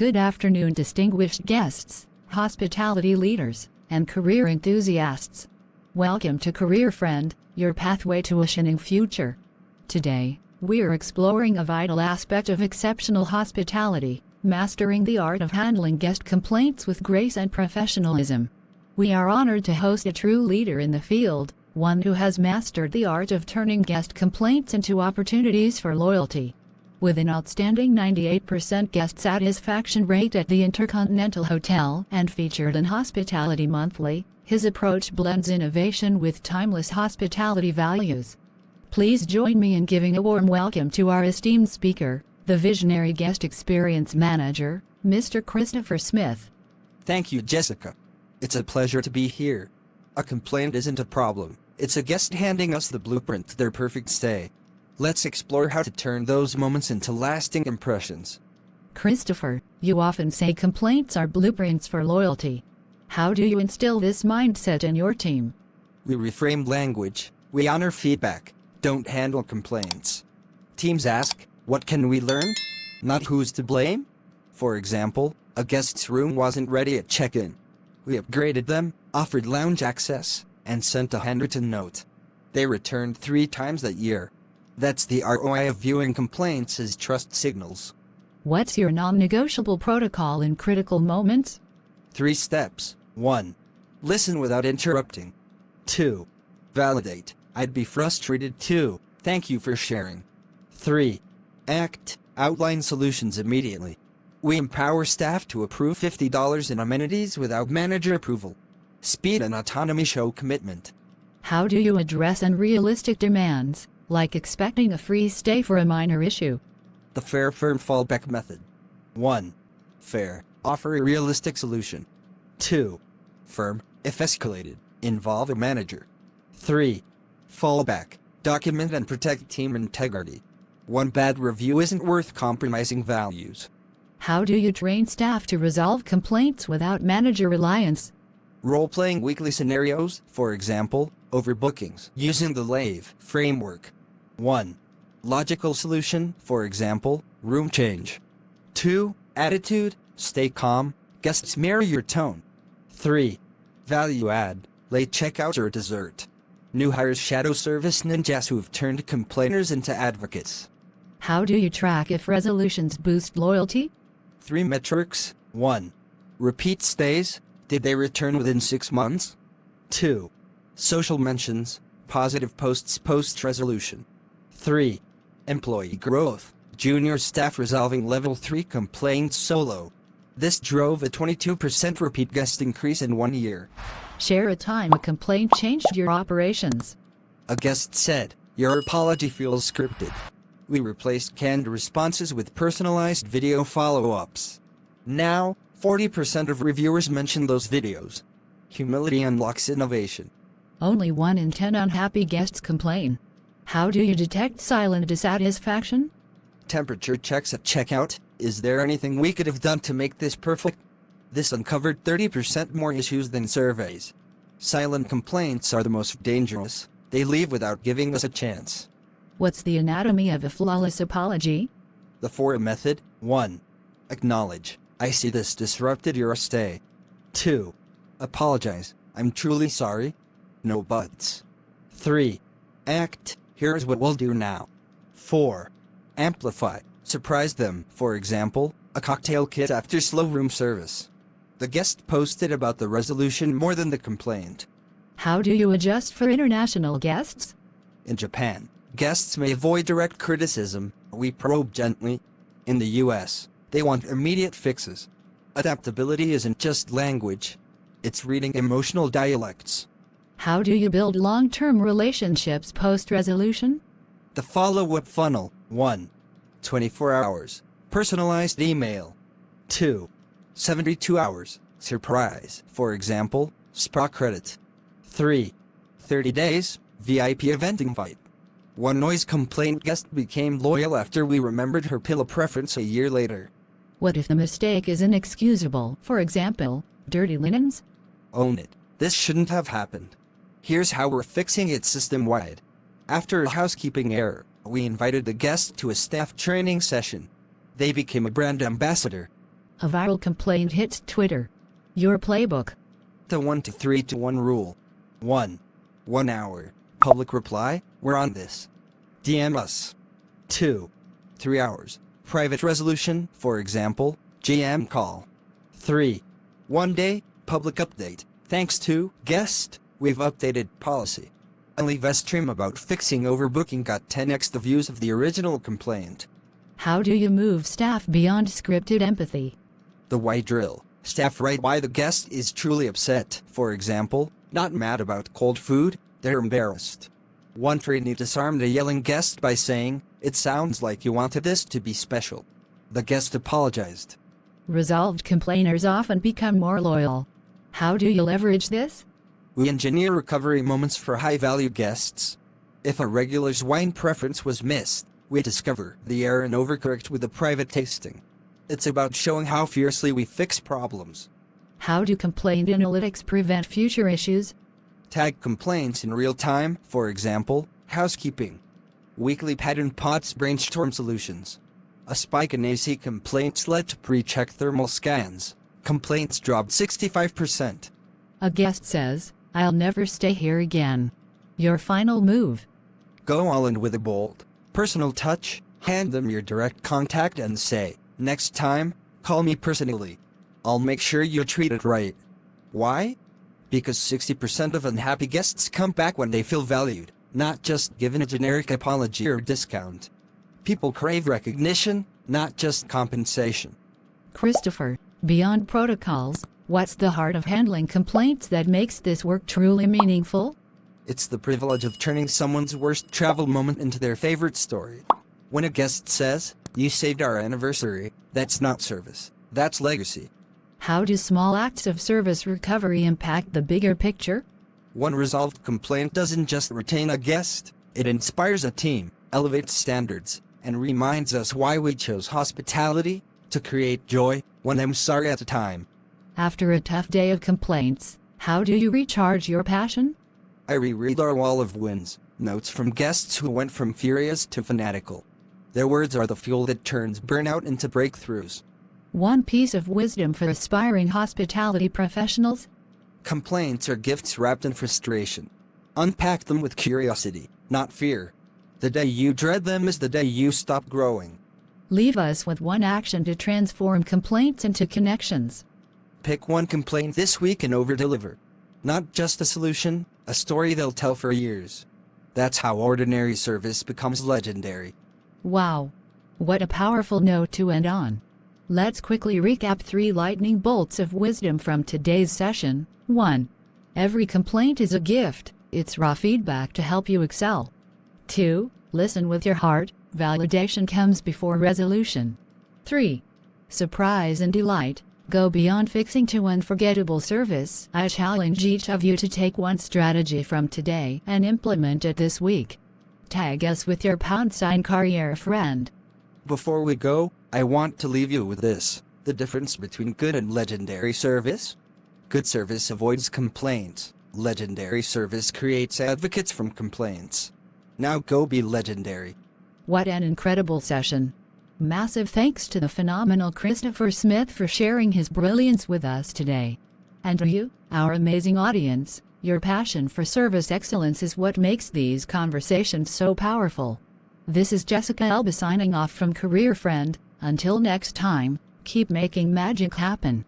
Good afternoon, distinguished guests, hospitality leaders, and career enthusiasts. Welcome to Career Friend, your pathway to a shining future. Today, we're exploring a vital aspect of exceptional hospitality, mastering the art of handling guest complaints with grace and professionalism. We are honored to host a true leader in the field, one who has mastered the art of turning guest complaints into opportunities for loyalty. With an outstanding 98% guest satisfaction rate at the InterContinental Hotel and featured in Hospitality Monthly, his approach blends innovation with timeless hospitality values. Please join me in giving a warm welcome to our esteemed speaker, the visionary guest experience manager, Mr. Christopher Smith. Thank you, Jessica. It's a pleasure to be here. A complaint isn't a problem, it's a guest handing us the blueprint to their perfect stay. Let's explore how to turn those moments into lasting impressions. Christopher, you often say complaints are blueprints for loyalty. How do you instill this mindset in your team? We reframe language, we honor feedback, don't handle complaints. Teams ask, what can we learn? Not who's to blame? For example, a guest's room wasn't ready at check-in. We upgraded them, offered lounge access, and sent a handwritten note. They returned 3 times that year. That's the ROI of viewing complaints as trust signals. What's your non-negotiable protocol in critical moments? 3 steps. 1. Listen without interrupting. 2. Validate. I'd be frustrated too. Thank you for sharing. 3. Act. Outline solutions immediately. We empower staff to approve $50 in amenities without manager approval. Speed and autonomy show commitment. How do you address unrealistic demands, like expecting a free stay for a minor issue? The fair firm fallback method. 1. Fair. Offer a realistic solution. 2. Firm. If escalated, involve a manager. 3. Fallback. Document and protect team integrity. One bad review isn't worth compromising values. How do you train staff to resolve complaints without manager reliance? Role-playing weekly scenarios, for example, overbookings, using the LAVE framework. 1. Logical solution, for example, room change. 2. Attitude, stay calm, guests mirror your tone. 3. Value add, late checkout or dessert. New hires shadow service ninjas who've turned complainers into advocates. How do you track if resolutions boost loyalty? 3 metrics. 1. Repeat stays, did they return within 6 months? 2. Social mentions, positive posts post-resolution. 3. Employee growth, junior staff resolving level 3 complaints solo. This drove a 22% repeat guest increase in 1 year. Share a time a complaint changed your operations. A guest said, "Your apology feels scripted." We replaced canned responses with personalized video follow-ups. Now, 40% of reviewers mention those videos. Humility unlocks innovation. Only 1 in 10 unhappy guests complain. How do you detect silent dissatisfaction? Temperature checks at checkout. Is there anything we could have done to make this perfect? This uncovered 30% more issues than surveys. Silent complaints are the most dangerous. They leave without giving us a chance. What's the anatomy of a flawless apology? The 4 method. 1. Acknowledge. I see this disrupted your stay. 2. Apologize. I'm truly sorry. No buts. 3. Act. Here's what we'll do now. 4. Amplify. Surprise them, for example, a cocktail kit after slow room service. The guest posted about the resolution more than the complaint. How do you adjust for international guests? In Japan, guests may avoid direct criticism. We probe gently. In the US, they want immediate fixes. Adaptability isn't just language. It's reading emotional dialects. How do you build long-term relationships post-resolution? The follow-up funnel. 1. 24 hours. Personalized email. 2. 72 hours. Surprise. For example, spa credit. 3. 30 days. VIP event invite. One noise complaint guest became loyal after we remembered her pillow preference a year later. What if the mistake is inexcusable? For example, dirty linens? Own it. This shouldn't have happened. Here's how we're fixing it system-wide. After a housekeeping error, we invited the guest to a staff training session. They became a brand ambassador. A viral complaint hits Twitter. Your playbook. The 1 to 3 to 1 rule. 1. 1 hour. Public reply, we're on this. DM us. 2. 3 hours. Private resolution, for example, GM call. 3. 1 day, public update. Thanks to guest, we've updated policy. A live stream about fixing overbooking got 10x the views of the original complaint. How do you move staff beyond scripted empathy? The why drill. Staff write why the guest is truly upset, for example, not mad about cold food, they're embarrassed. One trainee disarmed a yelling guest by saying, "It sounds like you wanted this to be special." The guest apologized. Resolved complainers often become more loyal. How do you leverage this? We engineer recovery moments for high-value guests. If a regular's wine preference was missed, we discover the error and overcorrect with a private tasting. It's about showing how fiercely we fix problems. How do complaint analytics prevent future issues? Tag complaints in real time, for example, housekeeping. Weekly pattern pots brainstorm solutions. A spike in AC complaints led to pre-check thermal scans. Complaints dropped 65%. A guest says, "I'll never stay here again." Your final move. Go all in with a bold, personal touch, hand them your direct contact and say, "Next time, call me personally. I'll make sure you're treated right." Why? Because 60% of unhappy guests come back when they feel valued, not just given a generic apology or discount. People crave recognition, not just compensation. Christopher, beyond protocols, what's the heart of handling complaints that makes this work truly meaningful? It's the privilege of turning someone's worst travel moment into their favorite story. When a guest says, "You saved our anniversary," that's not service, that's legacy. How do small acts of service recovery impact the bigger picture? One resolved complaint doesn't just retain a guest, it inspires a team, elevates standards, and reminds us why we chose hospitality, to create joy, one "I'm sorry" at a time. After a tough day of complaints, how do you recharge your passion? I reread our wall of wins, notes from guests who went from furious to fanatical. Their words are the fuel that turns burnout into breakthroughs. One piece of wisdom for aspiring hospitality professionals? Complaints are gifts wrapped in frustration. Unpack them with curiosity, not fear. The day you dread them is the day you stop growing. Leave us with one action to transform complaints into connections. Pick one complaint this week and over-deliver. Not just a solution, a story they'll tell for years. That's how ordinary service becomes legendary. Wow. What a powerful note to end on. Let's quickly recap 3 lightning bolts of wisdom from today's session. 1. Every complaint is a gift. It's raw feedback to help you excel. 2. Listen with your heart. Validation comes before resolution. 3. Surprise and delight. Go beyond fixing to unforgettable service. I challenge each of you to take one strategy from today and implement it this week. Tag us with your # career friend. Before we go, I want to leave you with this. The difference between good and legendary service? Good service avoids complaints. Legendary service creates advocates from complaints. Now go be legendary. What an incredible session. Massive thanks to the phenomenal Christopher Smith for sharing his brilliance with us today. And to you, our amazing audience, your passion for service excellence is what makes these conversations so powerful. This is Jessica Elba signing off from Career Friend. Until next time, keep making magic happen.